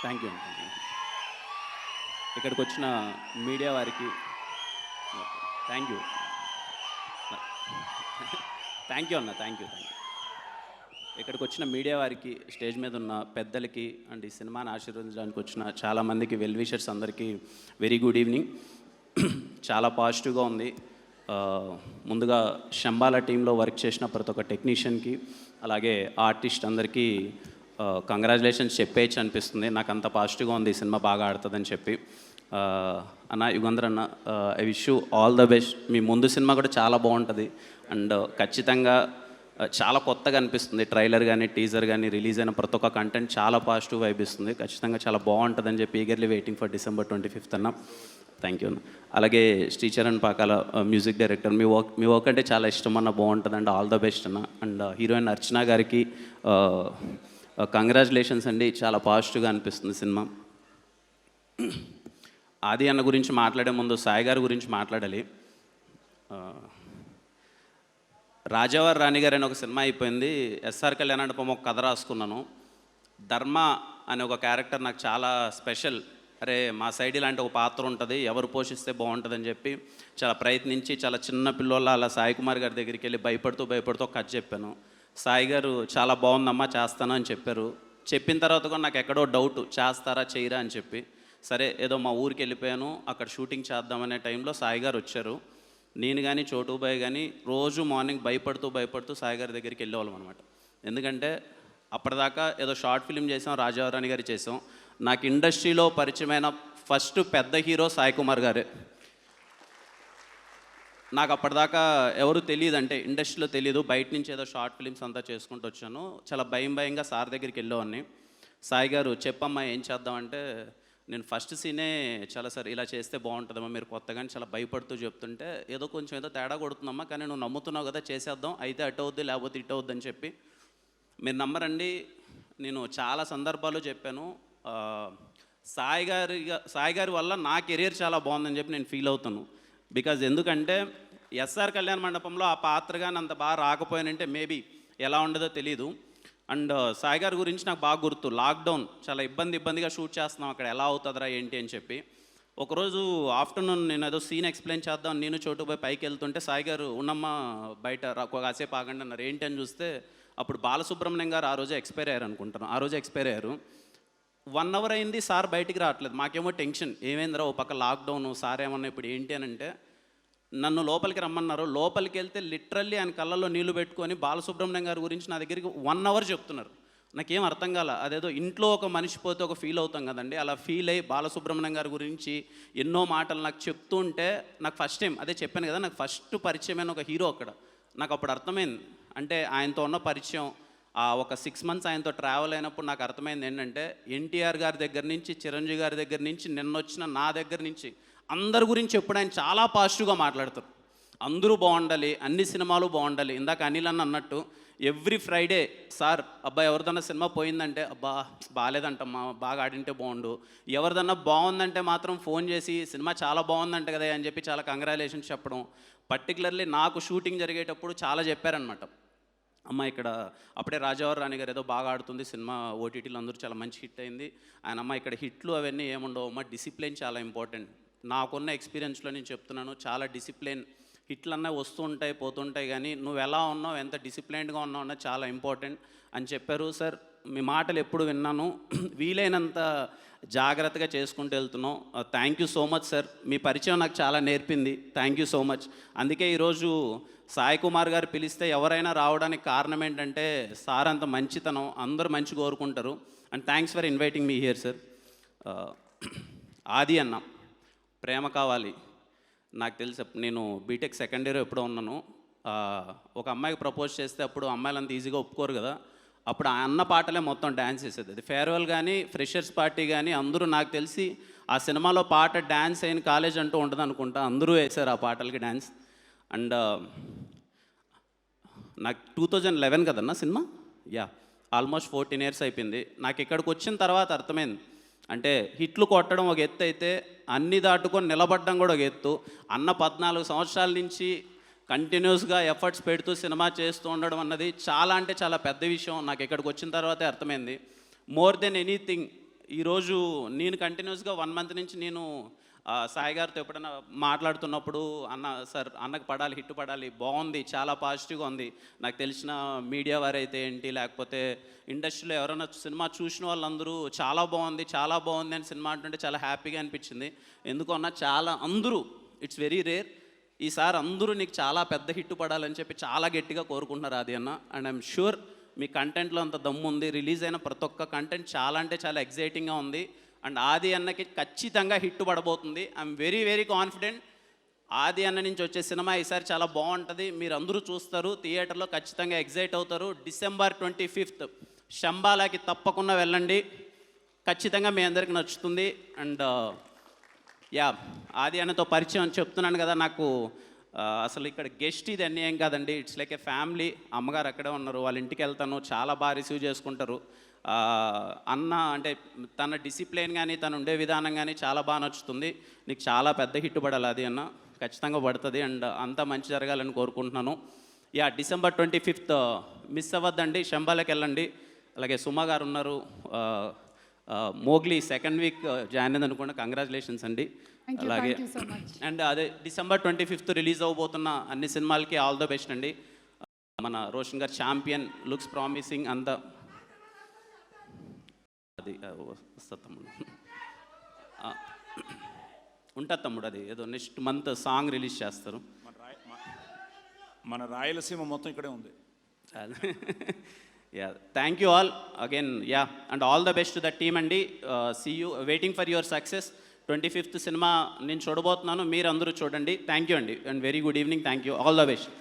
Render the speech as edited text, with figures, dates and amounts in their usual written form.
Thank you అండి. ఇక్కడికి వచ్చిన మీడియా వారికి థ్యాంక్ యూ. థ్యాంక్ యూ అన్న, థ్యాంక్ యూ. ఇక్కడికి వచ్చిన మీడియా వారికి, స్టేజ్ మీద ఉన్న పెద్దలకి అండ్ ఈ సినిమాని ఆశీర్వదించడానికి వచ్చిన చాలామందికి, వెల్ విషర్స్ అందరికీ వెరీ గుడ్ ఈవినింగ్. చాలా పాజిటివ్గా ఉంది. ముందుగా శంబాల టీంలో వర్క్ చేసిన ప్రతి ఒక్క టెక్నీషియన్కి, అలాగే ఆర్టిస్ట్ అందరికీ కంగ్రాచులేషన్స్ చెప్పేయచ్చు అనిపిస్తుంది. నాకు అంత పాజిటివ్గా ఉంది ఈ సినిమా బాగా ఆడుతుందని చెప్పి. అన్న యుగంధర్ అన్న, I wish you all the best. మీ ముందు సినిమా కూడా చాలా బాగుంటుంది అండ్ ఖచ్చితంగా చాలా కొత్తగా అనిపిస్తుంది. ట్రైలర్ కానీ టీజర్ కానీ రిలీజ్ అయిన ప్రతి ఒక్క కంటెంట్ చాలా పాజిటివ్ వైబ్ ఇస్తుంది. ఖచ్చితంగా చాలా బాగుంటుందని చెప్పి eagerly waiting for December 25th అన్న. థ్యాంక్ యూ అన్న. అలాగే శ్రీచరణ్ పాకాల మ్యూజిక్ డైరెక్టర్, మీ వర్క్ అంటే చాలా ఇష్టం అన్న, బాగుంటుంది అండ్ ఆల్ ద బెస్ట్ అన్న. అండ్ హీరోయిన్ అర్చన గారికి కంగ్రాచులేషన్స్ అండి. చాలా పాజిటివ్గా అనిపిస్తుంది సినిమా. ఆది అన్న గురించి మాట్లాడే ముందు సాయి గారి గురించి మాట్లాడాలి. రాజావారి రాణి గారు అని ఒక సినిమా అయిపోయింది. ఎస్ఆర్ కళ్యాణ్ మండపం ఒక కథ రాసుకున్నాను. ధర్మ అనే ఒక క్యారెక్టర్ నాకు చాలా స్పెషల్. అరే మా సైడ్ ఇలాంటి ఒక పాత్ర ఉంటుంది, ఎవరు పోషిస్తే బాగుంటుందని చెప్పి చాలా ప్రయత్నించి, చాలా చిన్న పిల్లోళ్ళ అలా సాయి కుమార్ గారి దగ్గరికి వెళ్ళి భయపడుతూ ఒక కథ చెప్పాను. సాయి గారు చాలా బాగుందమ్మా చేస్తాను అని చెప్పారు. చెప్పిన తర్వాత కూడా నాకు ఎక్కడో డౌట్, చేస్తారా చేయరా అని చెప్పి, సరే ఏదో మా ఊరికి వెళ్ళిపోయాను. అక్కడ షూటింగ్ చేద్దామనే టైంలో సాయి గారు వచ్చారు. నేను కానీ చోటుబాయ్ కానీ రోజు మార్నింగ్ భయపడుతూ సాయి గారి దగ్గరికి వెళ్ళేవాళ్ళం అనమాట. ఎందుకంటే అప్పటిదాకా ఏదో షార్ట్ ఫిల్మ్ చేసాం, రాజారాణి గారి చేసాం. నాకు ఇండస్ట్రీలో పరిచయమైన ఫస్ట్ పెద్ద హీరో సాయి కుమార్ గారే. నాకు అప్పటిదాకా ఎవరు తెలియదు, అంటే ఇండస్ట్రీలో తెలియదు. బయట నుంచి ఏదో షార్ట్ ఫిల్మ్స్ అంతా చేసుకుంటూ వచ్చాను. చాలా భయంగా సార్ దగ్గరికి వెళ్ళేవాడిని. సాయి గారు చెప్పమ్మా ఏం చేద్దామంటే, నేను ఫస్ట్ సీనే చాలా సార్ ఇలా చేస్తే బాగుంటుందమ్మా, మీరు కొత్తగానే చాలా భయపడుతూ చెప్తుంటే ఏదో తేడా కొడుతుందమ్మా, కానీ నువ్వు నమ్ముతున్నావు కదా చేసేద్దాం, అయితే అటు అవుద్ది లేకపోతే ఇటు అవుద్ది అని చెప్పి. మీరు నమ్మరండి, నేను చాలా సందర్భాలు చెప్పాను. సాయి గారి వల్ల నా కెరీర్ చాలా బాగుందని చెప్పి నేను ఫీల్ అవుతాను. బికాజ్ ఎందుకంటే ఎస్ఆర్ కళ్యాణ మండపంలో ఆ పాత్రగాని అంత బాగా రాకపోయానంటే మేబీ ఎలా ఉండదో తెలీదు. అండ్ సాయి గారి గురించి నాకు బాగా గుర్తు, లాక్డౌన్ చాలా ఇబ్బందిగా షూట్ చేస్తున్నాం అక్కడ, ఎలా అవుతుందిరా ఏంటి అని చెప్పి. ఒకరోజు ఆఫ్టర్నూన్ నేను ఏదో సీన్ ఎక్స్ప్లెయిన్ చేద్దాం, నేను చోటుపోయి పైకి వెళ్తుంటే సాయి గారు ఉన్నమ్మ బయట కాసేపు ఆగండి అన్నారు. ఏంటి అని చూస్తే అప్పుడు బాలసుబ్రహ్మణ్యం గారు ఆ రోజే ఎక్స్పైర్ అయ్యారు అనుకుంటాను. ఆ రోజే ఎక్స్పైర్ అయ్యారు. 1 hour అయింది, సార్ బయటికి రావట్లేదు. మాకేమో టెన్షన్, ఏమైందిరా ఓ పక్క లాక్డౌన్, సార్ ఏమన్నా ఇప్పుడు ఏంటి అని అంటే నన్ను లోపలికి రమ్మన్నారు. లోపలికి వెళ్తే లిటరల్లీ ఆయన కళ్ళల్లో నీళ్లు పెట్టుకొని బాలసుబ్రహ్మణ్యం గారి గురించి నా దగ్గరికి 1 hour చెప్తున్నారు. నాకేం అర్థం కాల. అదేదో ఇంట్లో ఒక మనిషి పోతే ఒక ఫీల్ అవుతాం కదండి, అలా ఫీల్ అయ్యి బాలసుబ్రహ్మణ్యం గారి గురించి ఎన్నో మాటలు నాకు చెప్తూ ఉంటే, నాకు ఫస్ట్ టైం అదే చెప్పాను కదా, నాకు ఫస్ట్ పరిచయమైన ఒక హీరో అక్కడ. నాకు అప్పుడు అర్థమైంది, అంటే ఆయనతో ఉన్న పరిచయం, ఆ ఒక 6 months ఆయనతో ట్రావెల్ అయినప్పుడు నాకు అర్థమైంది ఏంటంటే, ఎన్టీఆర్ గారి దగ్గర నుంచి, చిరంజీవి గారి దగ్గర నుంచి, నిన్నొచ్చిన నా దగ్గర నుంచి అందరి గురించి ఎప్పుడు ఆయన చాలా పాజిటివ్గా మాట్లాడతారు. అందరూ బాగుండాలి, అన్ని సినిమాలు బాగుండాలి. ఇందాక అనిల్ అన్న అన్నట్టు ఎవ్రీ ఫ్రైడే సార్ అబ్బాయి ఎవరిదన్నా సినిమా పోయిందంటే, అబ్బా బాగాలేదంటమ్మా, బాగా ఆడింటే బాగుండు, ఎవరిదన్నా బాగుందంటే మాత్రం ఫోన్ చేసి సినిమా చాలా బాగుందంట కదా అని చెప్పి చాలా కంగ్రాచులేషన్స్ చెప్పడం. పర్టికులర్లీ నాకు షూటింగ్ జరిగేటప్పుడు చాలా చెప్పారనమాట. అమ్మ ఇక్కడ అప్పుడే రాజావారి రాణి గారు ఏదో బాగా ఆడుతుంది సినిమా, ఓటీటీలో అందరూ చాలా మంచి హిట్ అయింది. ఆయన అమ్మ ఇక్కడ హిట్లు అవన్నీ ఏముండవు అమ్మ, డిసిప్లిన్ చాలా ఇంపార్టెంట్. నాకున్న ఎక్స్పీరియన్స్లో నేను చెప్తున్నాను, చాలా డిసిప్లిన్, హిట్లన్నా వస్తూ ఉంటాయి పోతుంటాయి, కానీ నువ్వు ఎలా ఉన్నావు, ఎంత డిసిప్లైన్డ్గా ఉన్నావు అన్నది చాలా ఇంపార్టెంట్ అని చెప్పారు. సార్ మీ మాటలు ఎప్పుడు విన్నాను, వీలైనంత జాగ్రత్తగా చేసుకుంటూ వెళ్తున్నాం. Thank you so much sir, మీ పరిచయం నాకు చాలా నేర్పింది. Thank you so much. అందుకే ఈరోజు సాయి కుమార్ గారు పిలిస్తే ఎవరైనా రావడానికి కారణం ఏంటంటే సార్ అంత మంచితనం, అందరూ మంచి కోరుకుంటారు. And thanks for inviting me here sir. ఆది అన్న, ప్రేమ కావాలి. నాకు తెలుసు, నేను బీటెక్ సెకండ్ ఇయర్ ఎప్పుడో ఉన్నాను. ఒక అమ్మాయికి ప్రపోజ్ చేస్తే అప్పుడు అమ్మాయిలు అంత ఈజీగా ఒప్పుకోరు కదా, అప్పుడు ఆ అన్న పాటలే మొత్తం డ్యాన్స్ చేసేది. అది ఫేర్వెల్ కానీ ఫ్రెషర్స్ పార్టీ కానీ అందరూ, నాకు తెలిసి ఆ సినిమాలో పాట డ్యాన్స్ అయిన కాలేజ్ అంటూ ఉంటుంది అనుకుంటా, అందరూ వేశారు ఆ పాటలకి డ్యాన్స్. అండ్ నాకు 2011 కదన్నా సినిమా, ఆల్మోస్ట్ 14 years అయిపోయింది. నాకు ఇక్కడికి వచ్చిన తర్వాత అర్థమైంది, అంటే హిట్లు కొట్టడం ఒక ఎత్తు అయితే అన్ని దాటుకొని నిలబడడం కూడా ఒక ఎత్తు. అన్న 14 సంవత్సరాల నుంచి కంటిన్యూస్గా ఎఫర్ట్స్ పెడుతూ సినిమా చేస్తూ ఉండడం అన్నది చాలా అంటే చాలా పెద్ద విషయం. నాకు ఇక్కడికి వచ్చిన తర్వాతే అర్థమైంది. మోర్ దెన్ ఎనీథింగ్ ఈరోజు నేను కంటిన్యూస్గా 1 మంత్ నుంచి నేను సాయి గారితో ఎప్పుడైనా మాట్లాడుతున్నప్పుడు అన్న సార్ అన్నకు పడాలి, హిట్ పడాలి, బాగుంది, చాలా పాజిటివ్గా ఉంది. నాకు తెలిసిన మీడియా వారైతే ఏంటి, లేకపోతే ఇండస్ట్రీలో ఎవరైనా సినిమా చూసిన వాళ్ళందరూ చాలా బాగుంది, చాలా బాగుంది అని సినిమా అంటుంటే చాలా హ్యాపీగా అనిపించింది. ఎందుకన్నా చాలా అందరూ, ఇట్స్ వెరీ రేర్, ఈసారి అందరూ నీకు చాలా పెద్ద హిట్ పడాలని చెప్పి చాలా గట్టిగా కోరుకుంటున్నారు అది అన్న. అండ్ ఐఎమ్ షూర్ మీ కంటెంట్లో అంత దమ్ము ఉంది. రిలీజ్ అయిన ప్రతి ఒక్క కంటెంట్ చాలా అంటే చాలా ఎగ్జైటింగ్గా ఉంది. అండ్ ఆది అన్నకి ఖచ్చితంగా హిట్ పడబోతుంది. I'm very very confident. Adi అన్న నుంచి వచ్చే సినిమా ఈసారి చాలా బాగుంటుంది. మీరు అందరూ చూస్తారు, థియేటర్లో ఖచ్చితంగా ఎగ్జైట్ అవుతారు. December 25th శంబాలాకి తప్పకుండా వెళ్ళండి, ఖచ్చితంగా మీ అందరికి నచ్చుతుంది. అండ్ యా, ఆది అన్నతో పరిచయం అని చెప్తున్నాను కదా, నాకు అసలు ఇక్కడ గెస్ట్ ఇది అన్యాయం కాదండి. It's like A family. అమ్మగారు అక్కడే ఉన్నారు, వాళ్ళ ఇంటికి వెళ్తాను, చాలా బాగా రిసీవ్ చేసుకుంటారు. అన్న అంటే తన డిసిప్లిన్ కానీ తను ఉండే విధానం కానీ చాలా బాగా నచ్చుతుంది. నీకు చాలా పెద్ద హిట్ పడాలి అది అన్న, ఖచ్చితంగా పడుతుంది. అండ్ అంతా మంచి జరగాలని కోరుకుంటున్నాను. యా, December 25th మిస్ అవ్వద్దండి, శంబాలకి వెళ్ళండి. అలాగే సుమ గారు ఉన్నారు, మోగ్లీ 2nd week జాయిన్ అయింది అనుకోండి, కంగ్రాచులేషన్స్ అండి. అలాగే అండ్ అదే December 25th రిలీజ్ అవ్వబోతున్న అన్ని సినిమాలకి ఆల్ ద బెస్ట్ అండి. మన రోషన్ గారు ఛాంపియన్ లుక్స్ ప్రామిసింగ్ అంతా అది వస్తుంది తమ్ముడు, ఉంటుంది తమ్ముడు. అది ఏదో నెక్స్ట్ మంత్ సాంగ్ రిలీజ్ చేస్తారు. మన రాయలసీమ మొత్తం ఇక్కడే ఉంది. Yeah, thank you all again. Yeah, and all the best to the team అండి. See you, waiting for your success. 25th సినిమా నేను చూడబోతున్నాను, మీరు అందరూ చూడండి. థ్యాంక్ యూ అండి, and very good evening. Thank you, all the best.